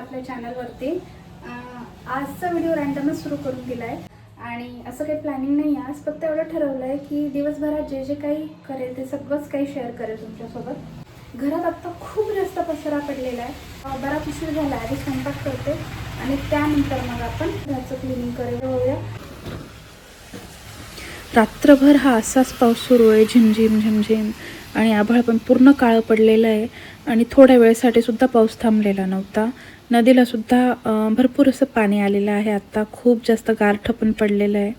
आपल्या चॅनलवरती. आजचा व्हिडिओ रँडमच सुरू करून दिला आहे आणि असं काही प्लॅनिंग नाही आहे. आज फक्त एवढं ठरवलं आहे की दिवसभरात जे जे काही करेल ते सगळंच काही शेअर करेल तुमच्यासोबत. घरात आत्ता खूप जास्त पसारा पडलेला आहे. बराच उशीर झाला, आधी स्वयंपाक करते आणि त्यानंतर मग आपण घराचं क्लिनिंग करूया. रात्रभर हा असाच पाऊस सुरू आहे, झिमझिम झिमझिम, आणि आभाळ पण पूर्ण काळं पडलेलं आहे आणि थोड्या वेळेसाठी सुद्धा पाऊस थांबलेला नव्हता. नदीला सुद्धा भरपूर असं पाणी आलेलं आहे. आता खूप जास्त गारठं पण पडलेलं आहे.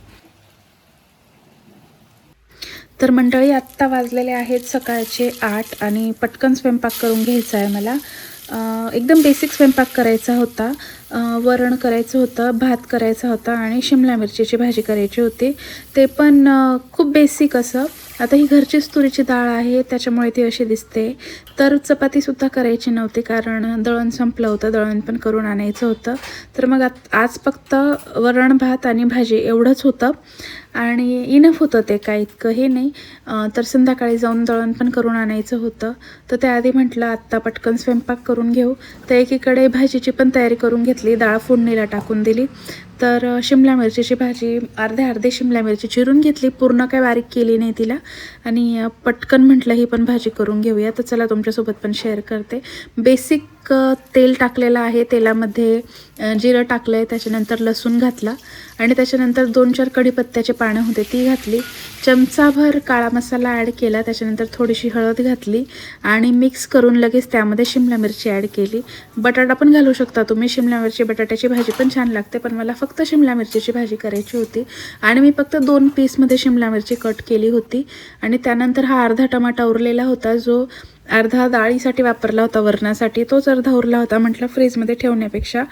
तर मंडळी, आत्ता वाजलेले आहेत सकाळचे 8 आणि पटकन स्वयंपाक करून घ्यायचा आहे मला. एकदम बेसिक स्वयंपाक करायचा होता. वरण करायचं होतं, भात करायचा होता आणि शिमला मिरचीची भाजी करायची होती. ते पण खूप बेसिक असं. आता ही घरचीच तुरीची डाळ आहे त्याच्यामुळे ती अशी दिसते. तर चपातीसुद्धा करायची नव्हती कारण दळण संपलं होतं, दळण पण करून आणायचं होतं. तर मग आज फक्त वरण भात आणि भाजी एवढंच होतं आणि इनफ होतं, ते काय इतकं हे नाही. तर संध्याकाळी जाऊन दळण पण करून आणायचं होतं. तर त्याआधी म्हटलं आत्ता पटकन स्वयंपाक करून घेऊ. तर एकीकडे भाजीची पण तयारी करून घेतली, डाळ फोडणीला टाकून दिली. तर शिमला मिरचीची भाजी अर्धे शिमला मिरची चिरून घेतली, पूर्ण काय बारीक केली नाही तिला, आणि पटकन म्हटलं ही पण भाजी करून घेऊया. तर चला तुमच्यासोबत पण शेअर करते. बेसिक तेल टाकलेलं आहे, तेलामध्ये जिरं टाकलं आहे, त्याच्यानंतर लसूण घातला आणि त्याच्यानंतर 2-4 कढीपत्त्याचे पानं होते ती घातली. चमचाभर काळा मसाला ॲड केला, त्याच्यानंतर थोडीशी हळद घातली आणि मिक्स करून लगेच त्यामध्ये शिमला मिरची ॲड केली. बटाटा पण घालू शकता तुम्ही, शिमला मिरची बटाट्याची भाजी पण छान लागते, पण मला फक्त शिमला मिरचीची भाजी करायची होती आणि मी फक्त 2 पीसमध्ये शिमला मिरची कट केली होती. आणि त्यानंतर हा अर्धा टमाटा उरलेला होता, जो अर्धा डाळीसाठी वापरला होता, वरणासाठी, तोच अर्धा उरला होता. म्हटलं फ्रीजमध्ये ठेवण्यापेक्षा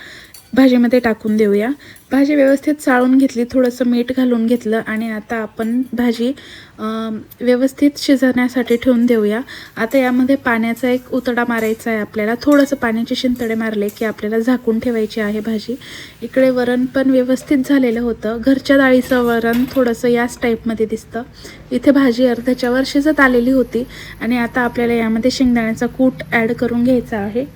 भाजीमध्ये टाकून देऊया. भाजी व्यवस्थित चाळून घेतली, थोडंसं मीठ घालून घेतलं आणि आता आपण भाजी व्यवस्थित शिजवण्यासाठी ठेवून देऊया. आता यामध्ये पाण्याचा एक उतडा मारायचा आहे आपल्याला. थोडंसं पाण्याचे शिंतडे मारले की आपल्याला झाकून ठेवायची आहे भाजी. इकडे वरण पण व्यवस्थित झालेलं होतं. घरच्या डाळीचं वरण थोडंसं याच टाईपमध्ये दिसतं. इथे भाजी अर्ध्याच्या वर शिजत आलेली होती आणि आता आपल्याला यामध्ये शेंगदाण्याचा कूट ॲड करून घ्यायचा आहे.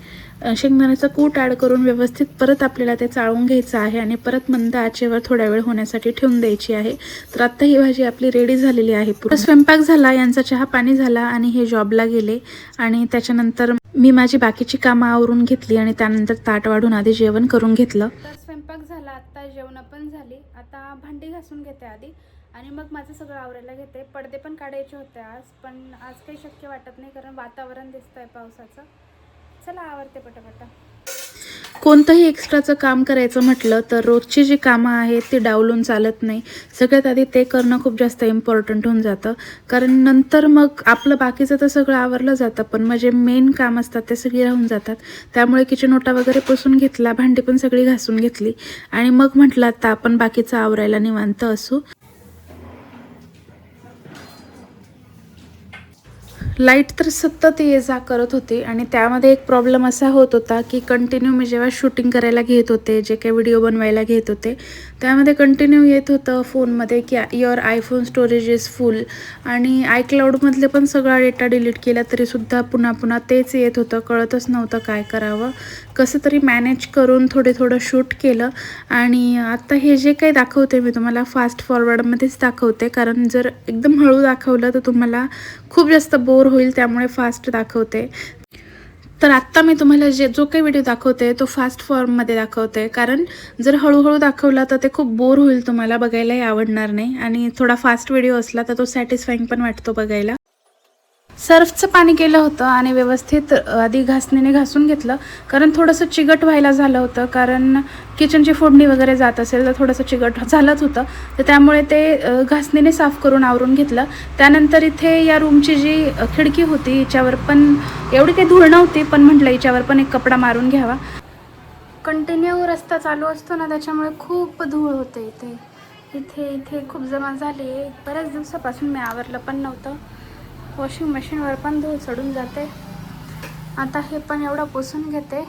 शेंगदाण्याचा कूट ॲड करून व्यवस्थित परत आपल्याला ते चाळून घ्यायचं आहे आणि परत मंद आचेवर थोड्या वेळ होण्यासाठी ठेवून द्यायची आहे. तर आत्ता ही भाजी आपली रेडी झालेली आहे. पूर्ण स्वयंपाक झाला, यांचा चहा पाणी झाला आणि हे जॉबला गेले आणि त्याच्यानंतर मी माझी बाकीची कामं आवरून घेतली आणि त्यानंतर ताट वाढून आधी जेवण करून घेतलं. तर स्वयंपाक झाला, आत्ता जेवण पण झाली. आता भांडी घासून घेते आधी आणि मग माझं सगळं आवरायला घेते. पडदे पण काढायचे होते आज, पण आज काही शक्य वाटत नाही कारण वातावरण दिसतंय पावसाचं. चला आवरते पटापटा. कोणतंही एक्स्ट्राचं काम करायचं म्हटलं तर रोजची जी कामं आहेत ती डावलून चालत नाही. सगळ्यात आधी ते करणं खूप जास्त इम्पॉर्टंट होऊन जातं, कारण नंतर मग आपलं बाकीचं तर सगळं आवरलं जातं, पण मग जे मेन काम असतात ते सगळी राहून जातात. त्यामुळे किचन ओटा वगैरे पुसून घेतला, भांडी पण सगळी घासून घेतली आणि मग म्हटलं आता आपण बाकीचं आवरायला निवांत असू. लाईट तर सतत ये जा करत होती आणि त्यामध्ये एक प्रॉब्लेम असा होत होता की कंटिन्यू मी जेव्हा शूटिंग करायला घेत होते, जे काही व्हिडिओ बनवायला घेत होते, त्यामध्ये कंटिन्यू येत होतं फोनमध्ये की युअर आयफोन स्टोरेज इज फुल, आणि आयक्लाउडमधले पण सगळा डेटा डिलीट केला तरीसुद्धा पुन्हा पुन्हा तेच येत होतं. कळतच नव्हतं काय करावं. कसं तरी मॅनेज करून थोडं शूट केलं आणि आता हे जे काही दाखवते मी तुम्हाला फास्ट फॉरवर्डमध्येच दाखवते, कारण जर एकदम हळू दाखवलं तर तुम्हाला खूप जास्त बोर होईल, त्यामुळे फास्ट दाखवते. तर आत्ता मी तुम्हाला जो काही व्हिडिओ दाखवते तो फास्ट फॉर्ममध्ये दाखवते, कारण जर हळूहळू दाखवला तर ते खूप बोर होईल, तुम्हाला बघायलाही आवडणार नाही, आणि थोडा फास्ट व्हिडिओ असला तर तो सॅटिस्फाईंग पण वाटतो बघायला. सर्फचं पाणी केलं होतं आणि व्यवस्थित आधी घासणीने घासून घेतलं, कारण थोडंसं चिकट व्हायला झालं होतं, कारण किचनची फोडणी वगैरे जात असेल तर थोडंसं चिकट झालंच होतं. तर त्यामुळे ते घासणीने साफ करून आवरून घेतलं. त्यानंतर इथे या रूमची जी खिडकी होती हिच्यावर पण एवढी काही धूळ नव्हती, पण म्हटलं हिच्यावर पण एक कपडा मारून घ्यावा. कंटिन्यू रस्ता चालू असतो ना, त्याच्यामुळे खूप धूळ होते इथे इथे इथे खूप जमा झाली. बऱ्याच दिवसापासून मी आवरलं पण नव्हतं. वॉशिंग मशीनवर पण धूळ चढून जाते. आता हे पण एवढं पुसून घेते.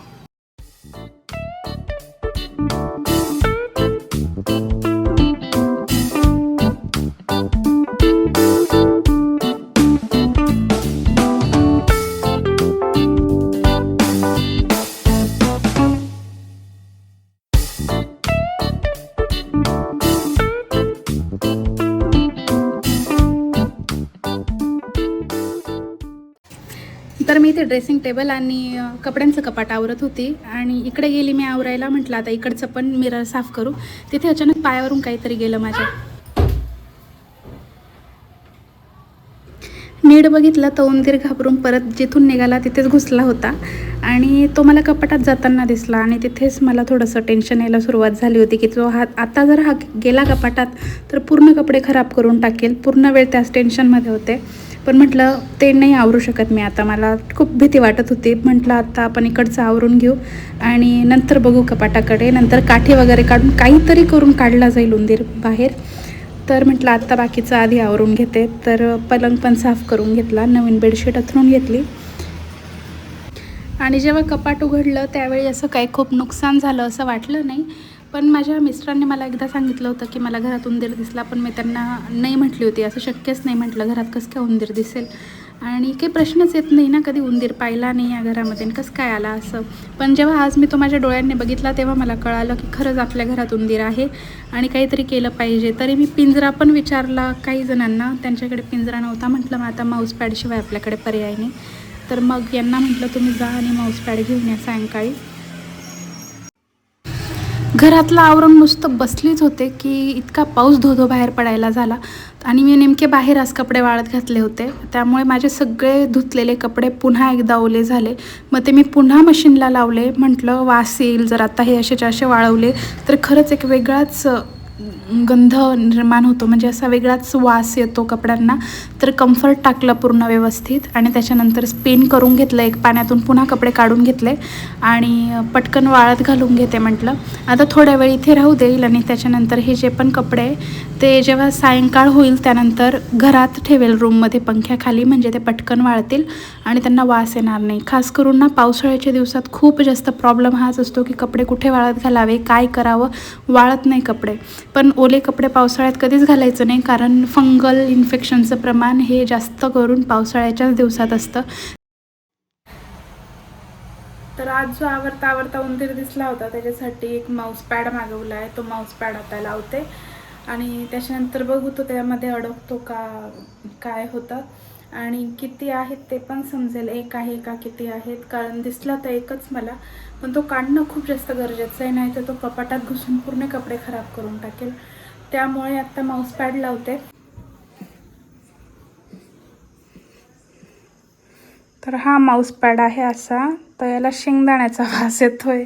मी ते ड्रेसिंग टेबल आणि कपड्यांचं कपाट आवरत होती आणि इकडे गेली मी आवरायला. म्हटलं आता इकडचं पण मिरर साफ करू. तिथे अचानक पायावरून काहीतरी गेलं माझ्या. नीट बघितलं तर उंदीर घाबरून परत जिथून निघाला तिथेच घुसला होता आणि तो मला कपाटात जाताना दिसला आणि तिथेच मला थोडंसं टेन्शन यायला सुरुवात झाली होती की जो आता जर हा गेला कपाटात तर पूर्ण कपडे खराब करून टाकेल. पूर्ण वेळ त्याच टेन्शनमध्ये होते. पण म्हटलं ते नाही आवरू शकत मी आता. मला खूप भीती वाटत होती. म्हटलं आता आपण इकडचं आवरून घेऊ आणि नंतर बघू कपाटाकडे. नंतर काठी वगैरे काढून काहीतरी करून काढला जाईल उंदीर बाहेर. तर म्हटलं आत्ता बाकीचं आधी आवरून घेते. तर पलंग पण साफ करून घेतला, नवीन बेडशीट अंथरून घेतली आणि जेव्हा कपाट उघडलं त्यावेळी असं काही खूप नुकसान झालं असं वाटलं नाही. पण माझ्या मिस्टरांनी मला एकदा सांगितलं होतं की मला घरात उंदीर दिसला, पण मी त्यांना नाही म्हटली होती. असं शक्यच नाही म्हटलं, घरात कसं काय उंदीर दिसेल आणि काही प्रश्नच येत नाही ना, कधी उंदीर पाहिला नाही या घरामध्ये कसं काय आला असं. पण जेव्हा आज मी तो माझ्या डोळ्यांनी बघितला तेव्हा मला कळालं की खरंच आपल्या घरात उंदीर आहे आणि काहीतरी केलं पाहिजे. तरी मी पिंजरा पण विचारला काही जणांना, त्यांच्याकडे पिंजरा नव्हता. म्हटलं मग आता माऊस पॅडशिवाय आपल्याकडे पर्याय नाही. तर मग यांना म्हटलं तुम्ही जा आणि माऊस पॅड घेऊन या सायंकाळी. घरातलं आवरून नुसतं बसलीच होते की इतका पाऊस धो बाहेर पडायला झाला आणि मी नेमके बाहेर आज कपडे वाळत घातले होते. त्यामुळे माझे सगळे धुतलेले कपडे पुन्हा एकदा ओले झाले. मग ते मी पुन्हा मशीनला लावले. म्हटलं वास येईल जर आता हे असे वाळवले तर खरंच एक वेगळाच गंध निर्माण होतो, म्हणजे असा वेगळाच वास येतो कपड्यांना. तर कम्फर्ट टाकलं पूर्ण व्यवस्थित आणि त्याच्यानंतर स्पिन करून घेतलं. एक पाण्यातून पुन्हा कपडे काढून घेतले आणि पटकन वाळत घालून घेते. म्हटलं आता थोड्या वेळ इथे राहू देईल आणि त्याच्यानंतर हे जे पण कपडे ते जेव्हा सायंकाळ होईल त्यानंतर घरात ठेवेल रूममध्ये पंख्याखाली, म्हणजे ते पटकन वाळतील आणि त्यांना वास येणार नाही. खास करून ना पावसाळ्याच्या दिवसात खूप जास्त प्रॉब्लेम हाच असतो की कपडे कुठे वाळत घालावे, काय करावं, वाळत नाही कपडे. पण ओले कपडे पावसाळ्यात कधीच घालायचं नाही, कारण फंगल इन्फेक्शनचं प्रमाण हे जास्त करून पावसाळ्याच्याच दिवसात असतं. तर आज जो आवरता उंदीर दिसला होता त्याच्यासाठी एक माऊस पॅड मागवला आहे. तो माऊस पॅड आता लावते आणि त्याच्यानंतर बघू तो त्यामध्ये अडकतो का काय होतं आणि किती आहेत ते पण समजेल, एक आहे का किती आहेत. कारण दिसला तर एकच मला, पण तो काढणं खूप जास्त गरजेचं आहे, नाही तर तो कपाटात घुसून पूर्ण कपडे खराब करून टाकेल. त्यामुळे आता माऊस पॅड लावते. तर हा माऊस पॅड आहे असा. तर याला शेंगदाण्याचा वास येतोय.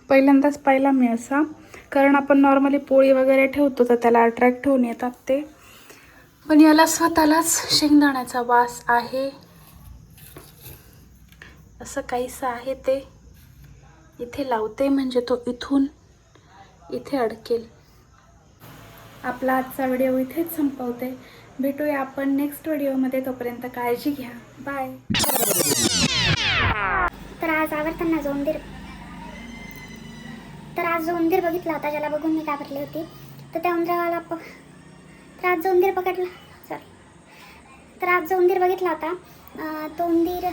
पहिल्यांदाच पाहिला मी असा, कारण आपण नॉर्मली पोळी वगैरे ठेवतो तर त्याला अट्रॅक्ट होऊन येतात ते, पण याला स्वतःलाच शेंगदाण्याचा वास आहे. असं काहीसं आहे ते. इथे लावते म्हणजे तो इथून इथे अडकेल. आपला आजचा व्हिडिओ इथेच संपवते. भेटूया आपण नेक्स्ट व्हिडिओमध्ये. तोपर्यंत काळजी घ्या. बाय. तर आज आवडताना जो उंदीर बघितला होता, ज्याला बघून मी घाबरली होती, तर त्या उंदरावाला तर आज जो उंदीर बघितला होता तो उंदीर